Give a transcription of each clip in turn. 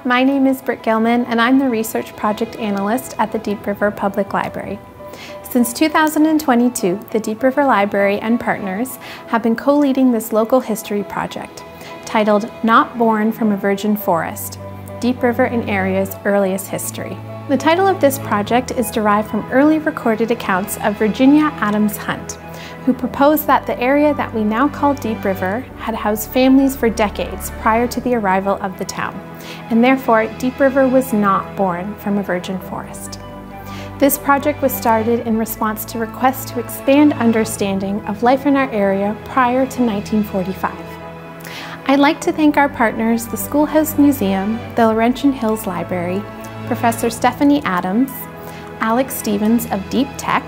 my name is Britt Gilman and I'm the Research Project Analyst at the Deep River Public Library. Since 2022, the Deep River Library and partners have been co-leading this local history project titled Not Born from a Virgin Forest, Deep River and Area's Earliest History. The title of this project is derived from early recorded accounts of Virginia Adams Hunt, who proposed that the area that we now call Deep River had housed families for decades prior to the arrival of the town, and therefore Deep River was not born from a virgin forest. This project was started in response to requests to expand understanding of life in our area prior to 1945. I'd like to thank our partners, the Schoolhouse Museum, the Laurentian Hills Library, Professor Stephanie Adams, Alex Stevens of Deep Tech,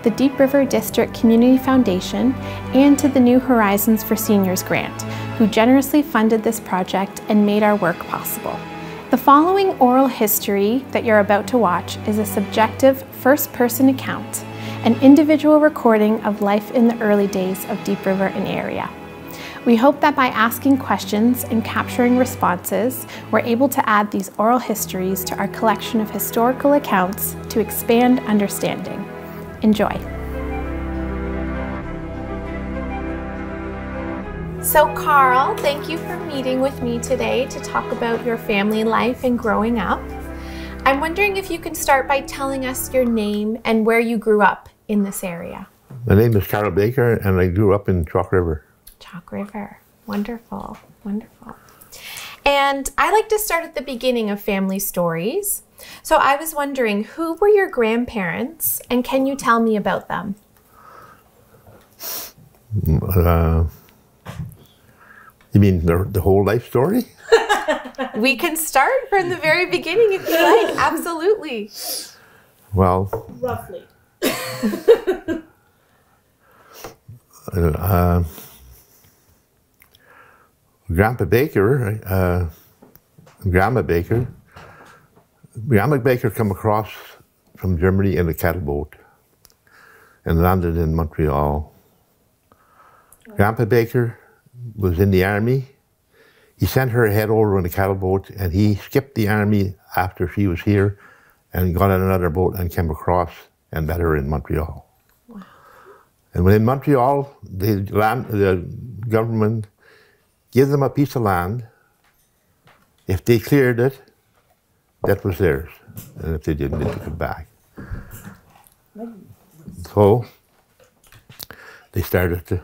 the Deep River District Community Foundation, and to the New Horizons for Seniors grant, who generously funded this project and made our work possible. The following oral history that you're about to watch is a subjective first-person account, an individual recording of life in the early days of Deep River and area. We hope that by asking questions and capturing responses, we're able to add these oral histories to our collection of historical accounts to expand understanding. Enjoy. So Karl, thank you for meeting with me today to talk about your family life and growing up. I'm wondering if you can start by telling us your name and where you grew up in this area. My name is Karl Baker and I grew up in Chalk River. Chalk River, wonderful, wonderful. And I like to start at the beginning of family stories. So I was wondering, who were your grandparents and can you tell me about them? You mean the whole life story? We can start from the very beginning if you like, absolutely. Well, roughly. Grandpa Baker, Grandma Baker come across from Germany in a cattle boat and landed in Montreal. Grandpa Baker was in the army. He sent her ahead over on a cattle boat and he skipped the army after she was here and got on another boat and came across and met her in Montreal. Wow. And when in Montreal, the government gave them a piece of land. If they cleared it, that was theirs. And if they didn't, they took it back. So they started to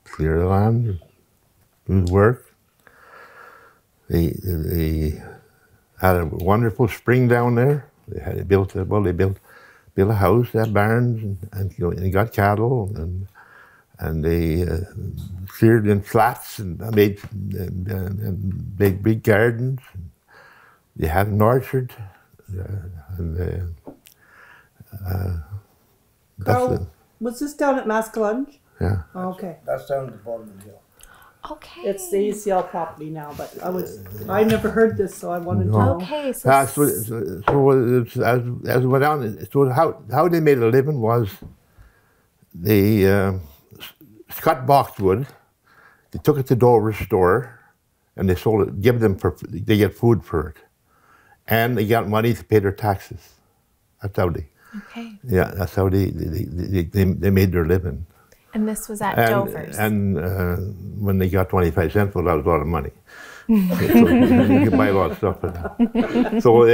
clear the land, do the work. They had a wonderful spring down there. They built a house, they had barns, and you know, they got cattle, and they cleared in flats and made big gardens. They had an orchard, Karl, was this down at Mascalunge? Yeah. Oh, okay. That's down at the bottom of the hill. Okay. It's the ACL property now, but I never heard this, so I wanted to know. Okay, so as it went on, so how they made a living was they cut boxwood, they took it to Dover's store, and they sold it. They get food for it, and they got money to pay their taxes. That's how they. Okay. Yeah, that's how they made their living. And this was at Dover's. And when they got 25 cents, well, that was a lot of money. So you could buy a lot of stuff for that. So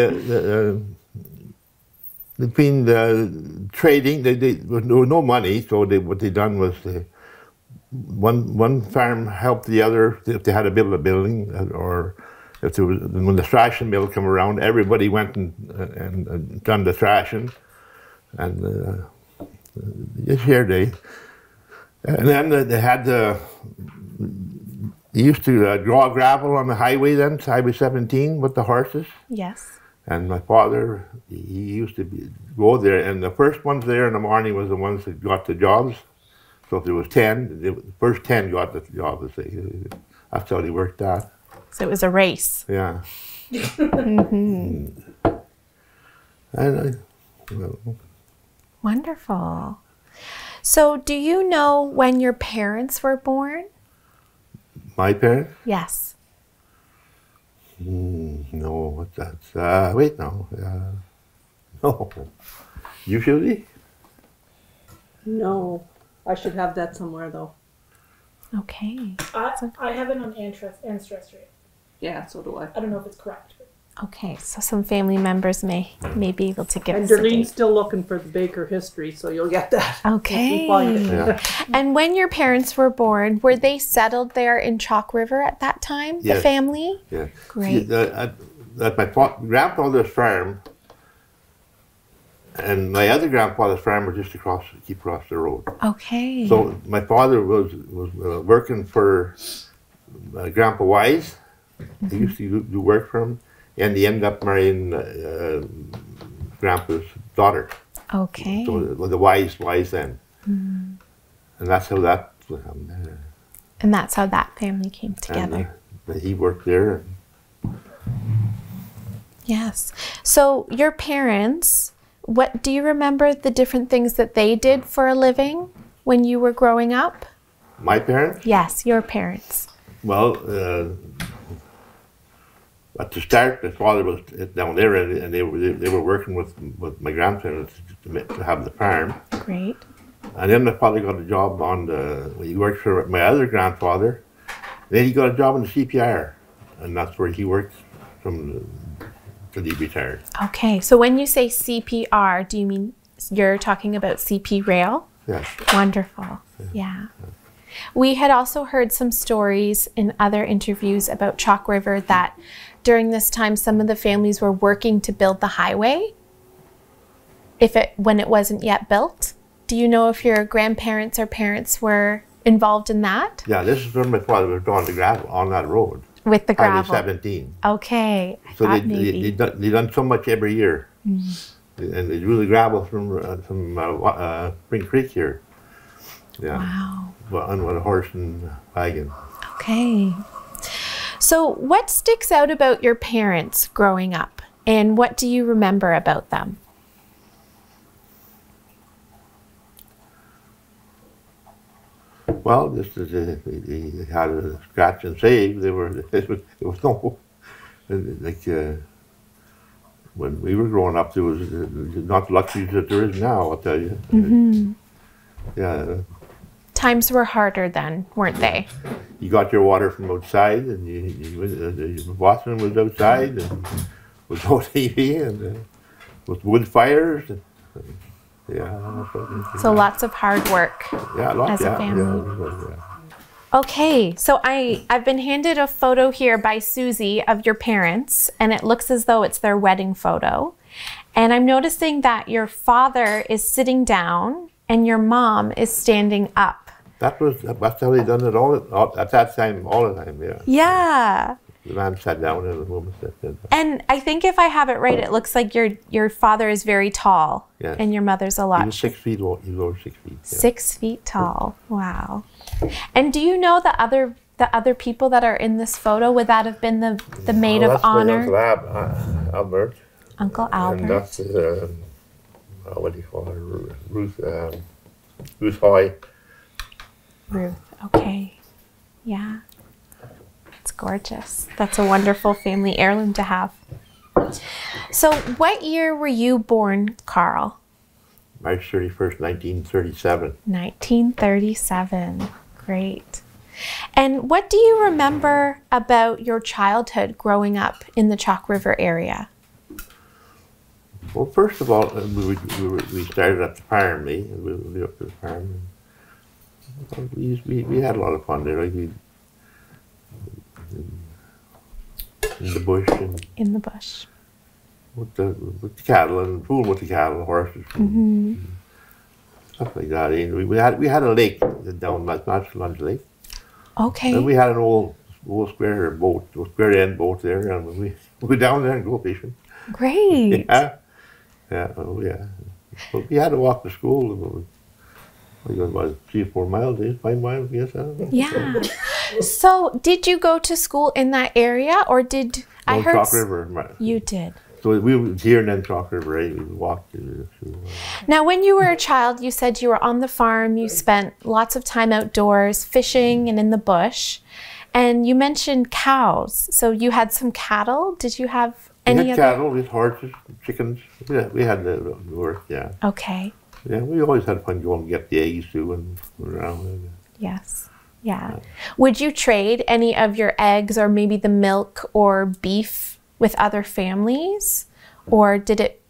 between the trading, there was no money. So what they done was one farm helped the other if they had to build a building, or if there was, when the thrashing mill come around, everybody went and done the thrashing, and this year and then they had they used to draw gravel on the highway then, Highway 17 with the horses. Yes. And my father, he used to go there, and the first ones there in the morning was the ones that got the jobs. So if there was 10, the first 10 got the job. That's how they worked that. So it was a race. Yeah. Wonderful. So do you know when your parents were born? My parents? Yes. No, what's that? Wait, no. No. Usually? No, I should have that somewhere though. Okay. I have it on ancestry. Yeah, so do I. I don't know if it's correct. Okay, so some family members may be able to give And us a Darlene's date. still looking for the Baker history, so you'll get that. Okay. If we find it. Yeah. And when your parents were born, were they settled there in Chalk River at that time, the Yes. family? Yeah. Great. See, at my grandfather's farm and my other grandfather's farm were just keep across the road. Okay. So my father was working for Grandpa Wise. He used to do work for him, and he ended up marrying Grandpa's daughter. Okay. So it was the Wise then, and that's how that. And that's how that family came together. And, he worked there. Yes. So your parents, what do you remember the different things that they did for a living when you were growing up? My parents. Yes, your parents. Well, at the start, my father was down there, and they were working with my grandparents to have the farm. Great. And then my father got a job he worked for my other grandfather. Then he got a job in the CPR, and that's where he worked till he retired. Okay. So when you say CPR, do you mean you're talking about CP rail? Yes. Wonderful. Yeah. We had also heard some stories in other interviews about Chalk River that during this time some of the families were working to build the highway when it wasn't yet built. Do you know if your grandparents or parents were involved in that? Yeah, this is when my father was on the gravel on that road. With the Highway gravel? 17. Okay. So they done so much every year, and they drew the gravel from Spring Creek here. Yeah. Wow. On a horse and wagon. Okay. So what sticks out about your parents growing up, and what do you remember about them? Well, just as they had a scratch and save, there was no like when we were growing up, there was not the luxuries that there is now. I'll tell you. Yeah, Times were harder then, weren't they? you got your water from outside, and the bathroom was outside, and with no TV, and with wood fires. And, yeah. So lots of hard work as a family. Yeah. Okay, so I've been handed a photo here by Susie of your parents, and it looks as though it's their wedding photo. And I'm noticing that your father is sitting down and your mom is standing up. That's how they done it all at that time, all the time, yeah. Yeah. The man sat down and the woman sat down. And I think if I have it right, it looks like your father is very tall, Yes. and your mother's a He lot was 6 feet, he was over 6 feet. Yeah. 6 feet tall. Wow. And do you know the other people that are in this photo? Would that have been the maid of honor? That's my Uncle Albert. Uncle And Albert. that's, what do you call her? Ruth Hoy. Ruth. Okay. Yeah. It's gorgeous. That's a wonderful family heirloom to have. So what year were you born, Karl? March 31st, 1937. 1937. Great. And what do you remember about your childhood growing up in the Chalk River area? Well, first of all, we started at the farm, we lived up at the farm. And we had a lot of fun there. Like in the bush and In the bush. with the cattle and fooling with the cattle, horses, and stuff like that. And we had a lake down Natural Lunge Lake, Okay. and we had an old square end boat there, and we go down there and go fishing. Great. Yeah, oh yeah. But we had to walk to school. It was 3 or 4 miles, 5 miles, I guess. I don't know. Yeah. So did you go to school in that area, or did I heard Chalk River. you did? So we were here and then Chalk River, right? We walked to Now, when you were a child, you said you were on the farm, you spent lots of time outdoors, fishing and in the bush. And you mentioned cows. So you had some cattle. Did you have We any had other? cattle, we had horses, chickens. Yeah, we had the work, yeah. Okay. Yeah, we always had fun going to get the eggs too and around. Yes. Yeah. Would you trade any of your eggs or maybe the milk or beef with other families? Or did it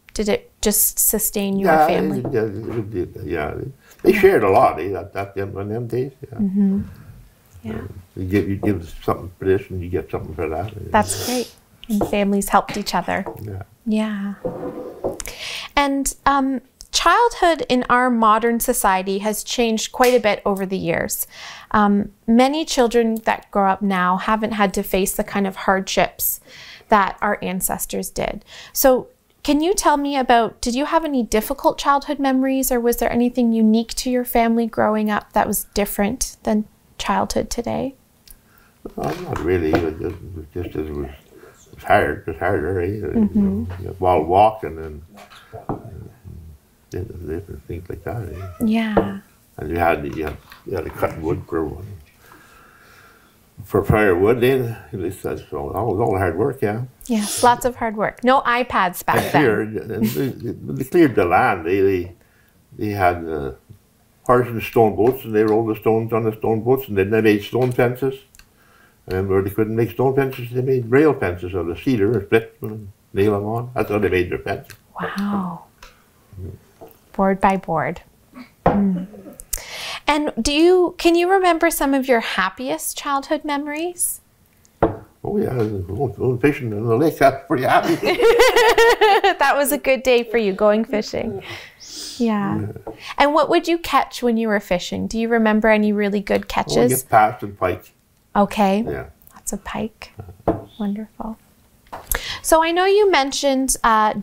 just sustain your family? Yeah, they shared a lot at them days. Yeah. Mm-hmm. Yeah. You give something for this and you get something for that. That's great. And families helped each other. Yeah. Yeah. And childhood in our modern society has changed quite a bit over the years. Many children that grow up now haven't had to face the kind of hardships that our ancestors did. So can you tell me about, did you have any difficult childhood memories, or was there anything unique to your family growing up that was different than childhood today? Not really. It was hard. It was harder, eh? While walking and different things like that. Eh? Yeah. And you had to cut wood for firewood. Then it was all hard work. Yeah. Yes, lots of hard work. No iPads back then. They cleared the land. They had horse and stone boats, and they rolled the stones on the stone boats, and then they made stone fences. And where they couldn't make stone fences, they made rail fences out of cedar and split them and nail them on. That's how they made their fences. Wow. Board by board. Mm. And can you remember some of your happiest childhood memories? Oh yeah, going fishing in the lake. That's pretty happy. That was a good day for you, going fishing. Yeah. And what would you catch when you were fishing? Do you remember any really good catches? Oh, get past and pike. Okay. Yeah. Lots of pike. Wonderful. So I know you mentioned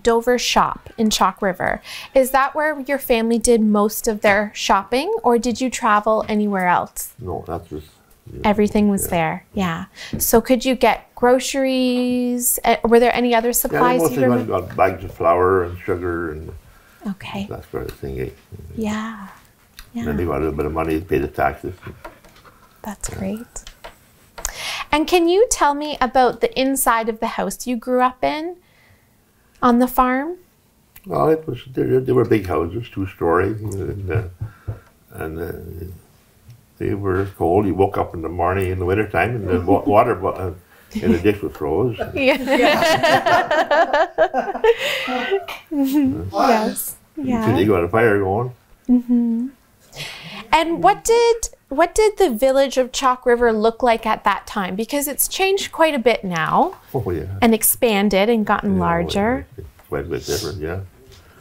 Dover Shop in Chalk River. Is that where your family did most of their shopping, or did you travel anywhere else? No, that was... Yeah. Everything was there, yeah. So could you get groceries? Were there any other supplies? Yeah, mostly got bags of flour and sugar and okay. that sort of thing. Eh? Yeah. And then they got a little bit of money to pay the taxes. That's great. And can you tell me about the inside of the house you grew up in on the farm? Well, they were big houses, 2-story, and they were cold. You woke up in the morning in the wintertime and the water in the dish was froze. Yeah. Yes. Yeah. You got a fire going. Mm-hmm. And what did the village of Chalk River look like at that time? Because it's changed quite a bit now. Oh yeah. And expanded and gotten larger. It's quite a bit different, yeah.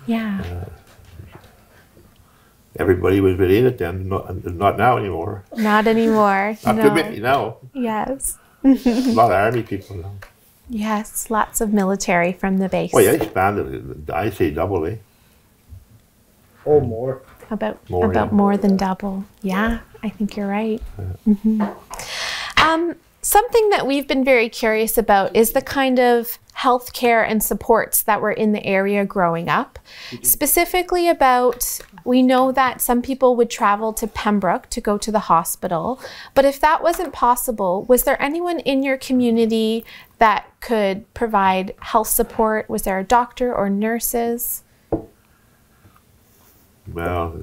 Yeah. Everybody was within it then, not now anymore. Not anymore. Not no. too many now. Yes. A lot of army people now. Yes, lots of military from the base. Oh yeah, expanded. I say double, eh? Oh, more. About yeah. more than double. Yeah, I think you're right. Mm-hmm. Something that we've been very curious about is the kind of healthcare and supports that were in the area growing up. Specifically about, we know that some people would travel to Pembroke to go to the hospital, but if that wasn't possible, was there anyone in your community that could provide health support? Was there a doctor or nurses? Well,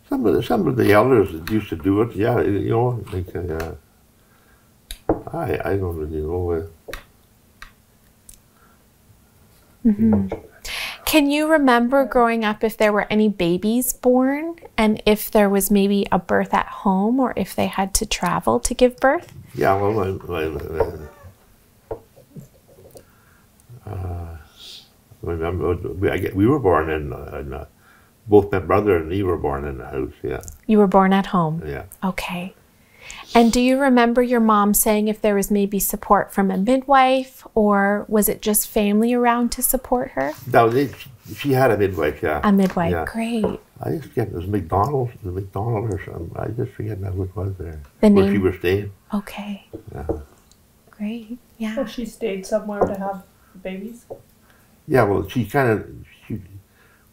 some of the elders that used to do it, yeah, you know, like, I don't really know. Mm-hmm. Can you remember growing up if there were any babies born, and if there was maybe a birth at home, or if they had to travel to give birth? Yeah, well, we were born in both my brother and me were born in the house, yeah. You were born at home? Yeah. Okay. And do you remember your mom saying if there was maybe support from a midwife, or was it just family around to support her? No, she had a midwife, yeah. A midwife, yeah. Great. I just forget, it was McDonald or something. I just forget now what it was there. The where name? she was staying. Okay. Yeah. Great, yeah. So she stayed somewhere to have babies? Yeah, well,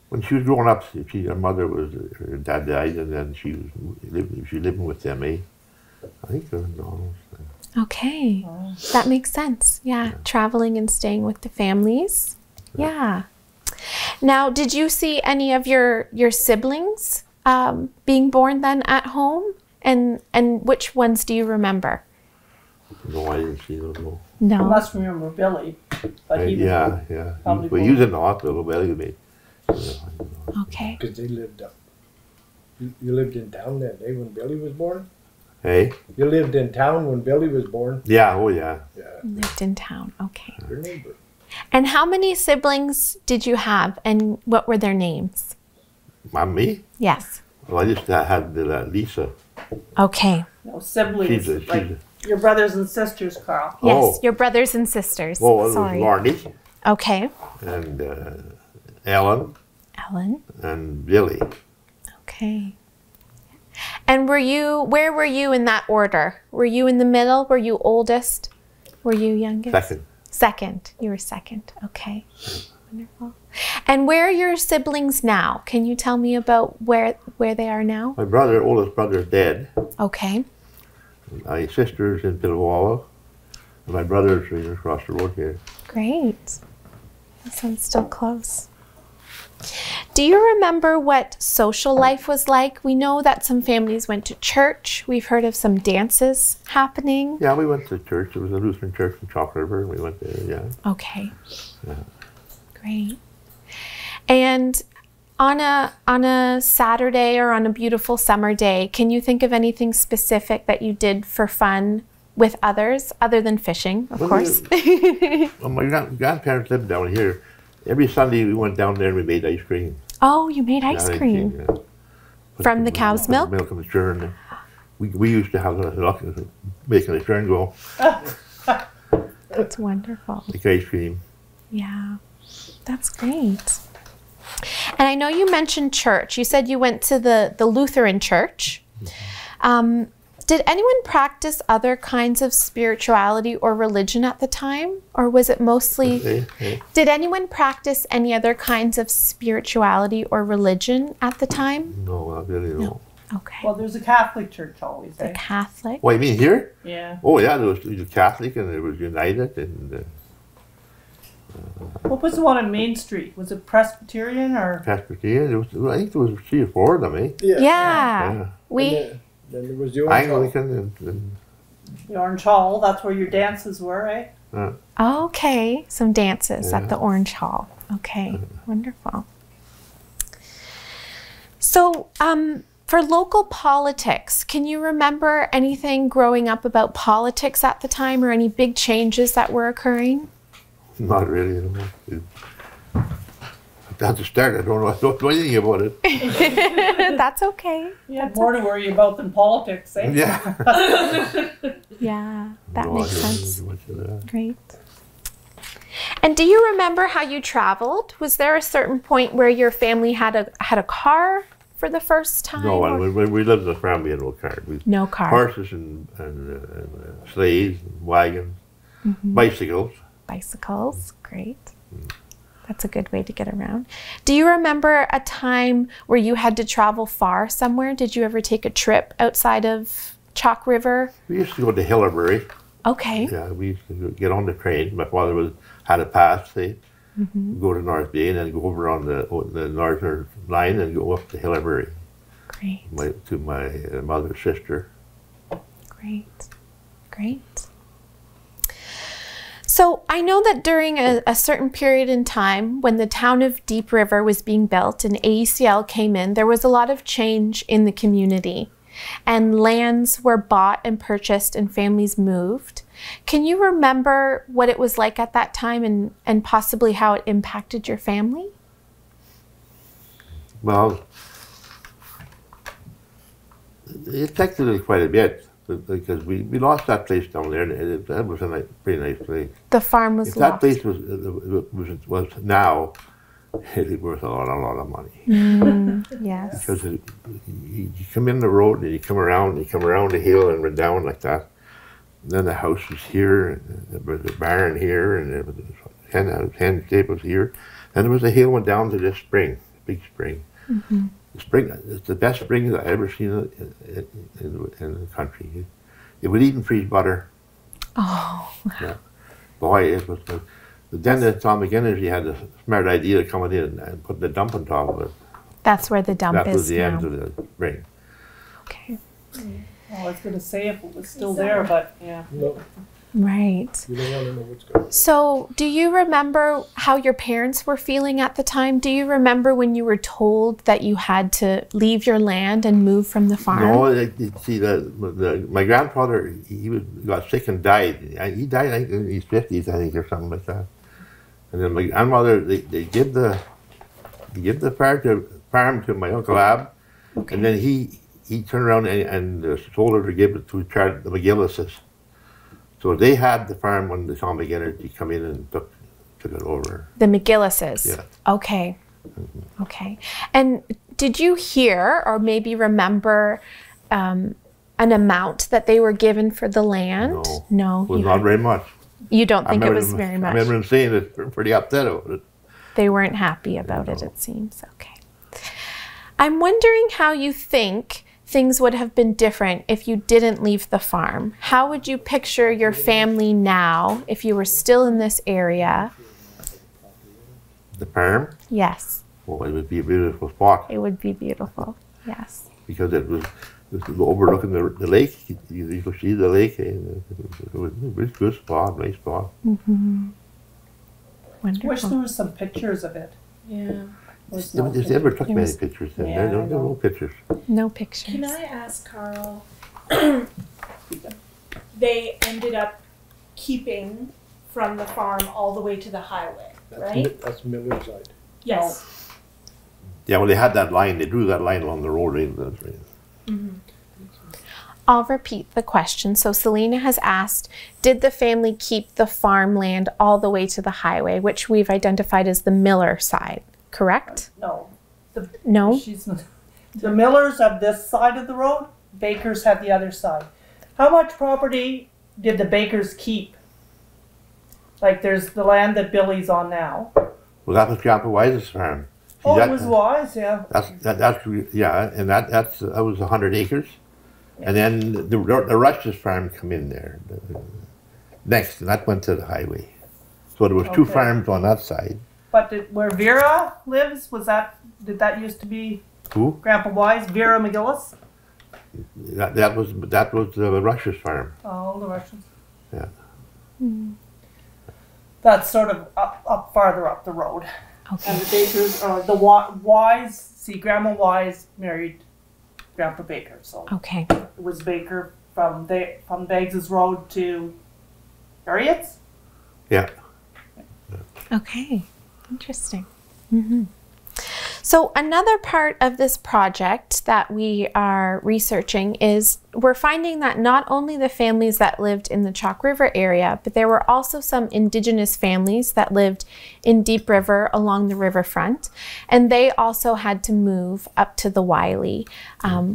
when she was growing up, her mother her dad died, and then she was living with them, eh? I think they were in Donald's. Okay. That makes sense. Yeah. Traveling and staying with the families. Yeah. Now, did you see any of your siblings being born then at home? And which ones do you remember? No, I didn't see them. No. I No. must remember Billy. But he was Yeah. probably Well, he was in the hospital, but he Okay. Because they lived up. You lived in town then, eh, when Billy was born? Hey? You lived in town when Billy was born? Yeah, oh yeah. Yeah, Lived in town. Okay. your neighbor. And how many siblings did you have, and what were their names? Me? Yes. Well, I just had Lisa. Okay. no siblings. She's like your brothers and sisters, Carl. Yes, Oh. your brothers and sisters. Oh, it was Sorry. Larnie Okay. and Ellen Ellen. and Billy. Okay. And where were you in that order? Were you in the middle? Were you oldest? Were you youngest? Second. Second. You were second. Okay. Wonderful. And where are your siblings now? Can you tell me about where they are now? My oldest brother is dead. Okay. My sister's in Pillawalla. And my brother's right across the road here. Great. That sounds still close. Do you remember what social life was like? We know that some families went to church. We've heard of some dances happening. Yeah, we went to church. There was a Lutheran church in Chalk River, and we went there, yeah. Okay. Yeah. Great. And on a Saturday or on a beautiful summer day, can you think of anything specific that you did for fun with others, other than fishing, of course? Well, my grandparents lived down here. Every Sunday we went down there and we made ice cream. Oh, you made ice cream. Yeah. From the cow's milk? Milk in the churn. We used to have the luck of making the churn go That's wonderful. like ice cream. Yeah, that's great. And I know you mentioned church. You said you went to the Lutheran church. Did anyone practice other kinds of spirituality or religion at the time? Or was it mostly... Did anyone practice any other kinds of spirituality or religion at the time? No, not really, no. Okay. Well, there's a Catholic church always, The eh? Catholic. What, you mean here? Yeah. Oh, yeah, there was Catholic and there was United and What was the one on Main Street? Was it Presbyterian or? Presbyterian. I think there was 3 or 4 of them, eh? Yeah. Yeah. We... Then there was the orange hall. Anglican and The Orange Hall, that's where your dances were, eh? Okay, some dances at Yeah. the Orange Hall. Okay, wonderful. So, for local politics, can you remember anything growing up about politics at the time or any big changes that were occurring? not really. At the start, I don't know anything about it. That's okay. You had more to worry about than politics, eh? Yeah. Yeah, that No, makes I didn't sense. do much of that. Great. And do you remember how you traveled? Was there a certain point where your family had a car for the first time? No, or- when we lived in the farm, we had no car. No car. Horses and sleighs, and wagons, bicycles. Bicycles, great. That's a good way to get around. Do you remember a time where you had to travel far somewhere? Did you ever take a trip outside of Chalk River? We used to go to Hillerbury. Okay. Yeah, we used to get on the train. My father had a pass, say, go to North Bay and then go over on the northern line and go up to Hillerbury Great, to my mother's sister. great, great. So I know that during a certain period in time when the town of Deep River was being built and AECL came in, there was a lot of change in the community and lands were bought and purchased and families moved. Can you remember what it was like at that time and possibly how it impacted your family? Well, it affected us quite a bit because we lost that place down there, and that was a pretty nice place. The farm was If that lost. place was now, it'd be worth a lot of money. Yes. Because you come in the road and you come around the hill and we're down like that. And then the house was here, and there was a barn here, and there was hen stables here. And there was a hill went down to this spring, big spring. The spring, it's the best spring that I've ever seen in the country. It would even freeze butter. Oh. Yeah. Boy, it was. Then the Atomic Energy had a smart idea of coming in and putting a dump on top of it. That's where the dump That is was the now. end of the ring. Okay. Well, I was going to say if it was still there, but yeah. No, Right. you don't want to know what's going on. So, do you remember how your parents were feeling at the time? Do you remember when you were told that you had to leave your land and move from the farm? No, see, my grandfather, got sick and died. He died, I think, in his 50s, I think, or something like that. And then my grandmother, they give the farm to my Uncle Ab, Okay. and then he turned around and told her to give it to the McGillises. So they had the farm when the Atomic Energy come in and took it over. The McGillises? Yeah. Okay. Okay. And did you hear or maybe remember an amount that they were given for the land? No. It was not very much. You don't think it was very much? I remember them saying it, pretty upset about it. They weren't happy about it seems. Okay. I'm wondering how you think things would have been different if you didn't leave the farm. How would you picture your family now if you were still in this area? The farm? Yes, Well, it would be a beautiful spot it would be beautiful. Yes. because it was overlooking the lake. You could see the lake. And it was a good spot, nice spot. I Wonderful. wish there was some pictures of it. Yeah. They never took There many was- pictures then. Yeah, There I were no know. pictures. No pictures. Can I ask Karl? They ended up keeping from the farm all the way to the highway, right? That's Miller side. Yes. Yeah, well, they had that line. They drew that line along the road. I'll repeat the question. So Selena has asked, did the family keep the farmland all the way to the highway, which we've identified as the Miller side, correct? No. No? The Millers have this side of the road, Bakers have the other side. How much property did the Bakers keep? Like there's the land that Billy's on now. Well, that was Grandpa Wise's farm. See, Oh, that, it was Wise, yeah. that was 100 acres. And then the Rush's farm come in there next, and that went to the highway. So there was two Okay. farms on that side. But where Vera lives, did that used to be Who? Grandpa Wise, Vera McGillis? That was the Rush's farm. Oh, the Russians. Yeah. That's sort of up farther up the road. Okay. And the Bakers, or the Wise, see, Grandma Wise married Grandpa Baker, so Okay. it was Baker from Beggs's Road to Harriet's. Yeah. Okay. Interesting. So another part of this project that we are researching is we're finding that not only the families that lived in the Chalk River area, but there were also some Indigenous families that lived in Deep River along the riverfront, and they also had to move up to the Wiley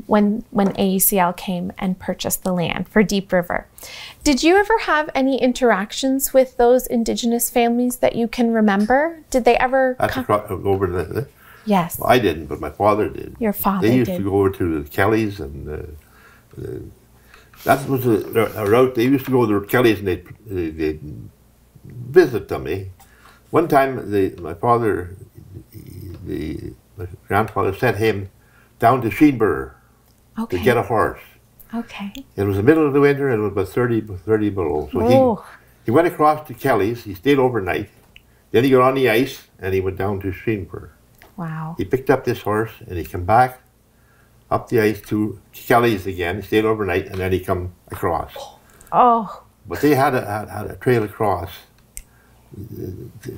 when AECL came and purchased the land for Deep River. Did you ever have any interactions with those Indigenous families that you can remember? Did they ever That's come? over the. Yes. Well, I didn't, but my father did. Your father They used did. to go over to the Kellys, and that was a route. They used to go to the Kellys, and they'd visit them. One time, my grandfather sent him down to Sheenburg Okay. to get a horse. Okay. It was the middle of the winter, and it was about 30 below. So Oh. he went across to Kelly's. He stayed overnight. Then he got on the ice, and he went down to Sheenburg. Wow. He picked up this horse, and he came back up the ice to Kelly's again. He stayed overnight, and then he come across. Oh. But they had a trail across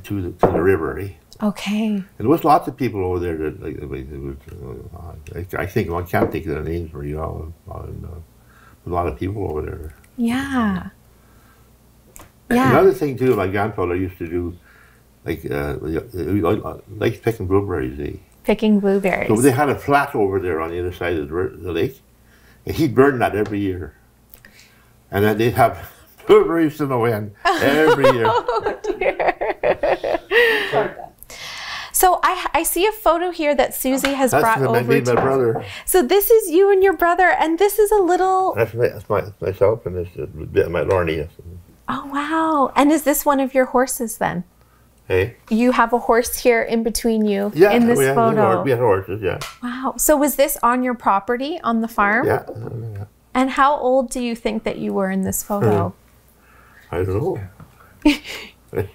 to the river. Okay. And there was lots of people over there. That, I think I can't think of their names very well. A lot of people over there. Yeah. Yeah. Another thing too, my grandfather used to do, like picking blueberries. Picking blueberries. So they had a flat over there on the other side of the lake, and he'd burn that every year. And then they'd have blueberries to no end every year. Oh dear. So I see a photo here that Susie has brought That's over my to us. brother. So this is you and your brother, and this is a little. That's myself, and this my Lorne. Oh, wow. And is this one of your horses then? Hey? You have a horse here in between you Yeah, in this photo. we had horses, yeah. Wow. So was this on your property on the farm? Yeah. And how old do you think that you were in this photo? I don't know.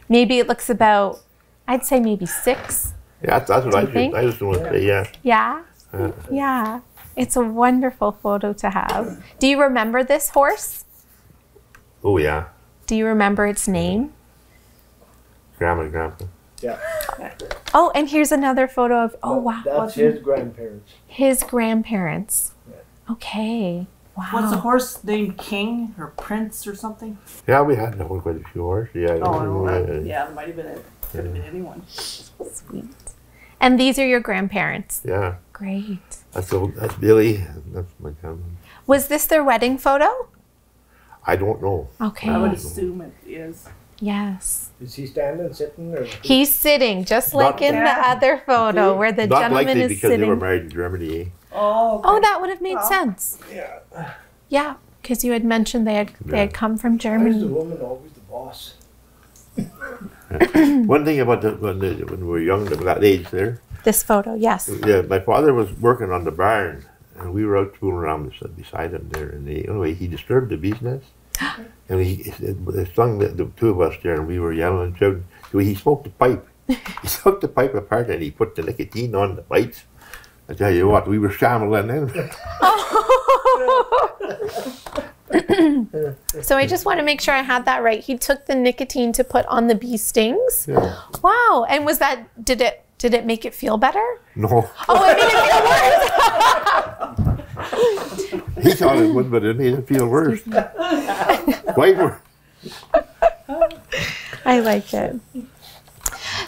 Maybe it looks about, I'd say maybe 6. Yeah, that's what I think? was going to say, yeah. Yeah? Yeah. It's a wonderful photo to have. Do you remember this horse? Oh, yeah. Do you remember its name? Grandpa. Yeah. Oh, and here's another photo of, oh, wow. That's his grandparents. His grandparents. Okay. Wow. Was the horse named King or Prince or something? Yeah, we had quite a few horses, yeah. Yeah, it might have been could have been anyone. Sweet. And these are your grandparents? Yeah. Great. That's Billy. That's my grandma. Was this their wedding photo? I don't know. Okay. I would assume it is. Yes. Is he standing, sitting, or? He's sitting, just like in the other photo where the Not gentleman likely is because they were sitting. married in Germany, eh? Oh, okay. Oh, that would have made Well, sense. Yeah. Yeah, because you had mentioned they had come from Why is the Germany. woman always the boss? One thing about when we were young, at that age there, This photo, yes. yeah, my father was working on the barn, and we were out fooling around beside him there. And anyway, he disturbed the bee's nest, and he stung the two of us there, and we were yelling and shouting. So he smoked the pipe. He smoked the pipe apart, and he put the nicotine on the bites. I tell you what, we were shambling then. So I just want to make sure I had that right. He took the nicotine to put on the bee stings. Yeah. Wow. And was that, did it make it feel better? No. Oh, it made it feel worse. He thought it would, but it made it feel worse. Quite worse. I like it.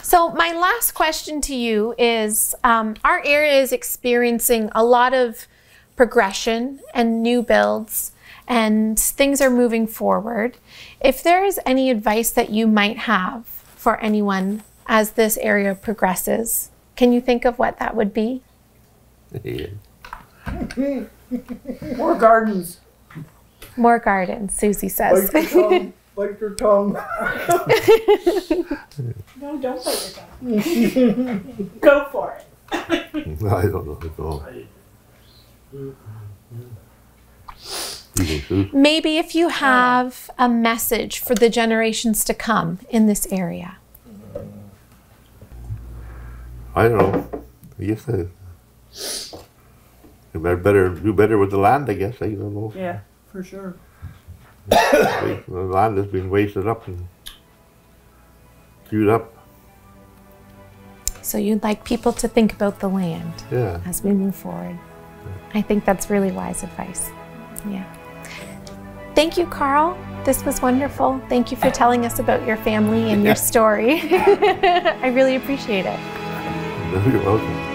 So my last question to you is, our area is experiencing a lot of progression and new builds, and things are moving forward. If there is any advice that you might have for anyone as this area progresses, can you think of what that would be? Yeah. More gardens. More gardens, Susie says. Bite your tongue. Bite your tongue. No, don't bite your tongue. Go for it. I don't know. Maybe if you have a message for the generations to come in this area. I don't know. I guess you better do better with the land, I guess. I don't know. Yeah, for sure. The land has been wasted up and chewed up. So you'd like people to think about the land Yeah. as we move forward. I think that's really wise advice. Yeah. Thank you, Karl. This was wonderful. Thank you for telling us about your family and your story. I really appreciate it. You're welcome.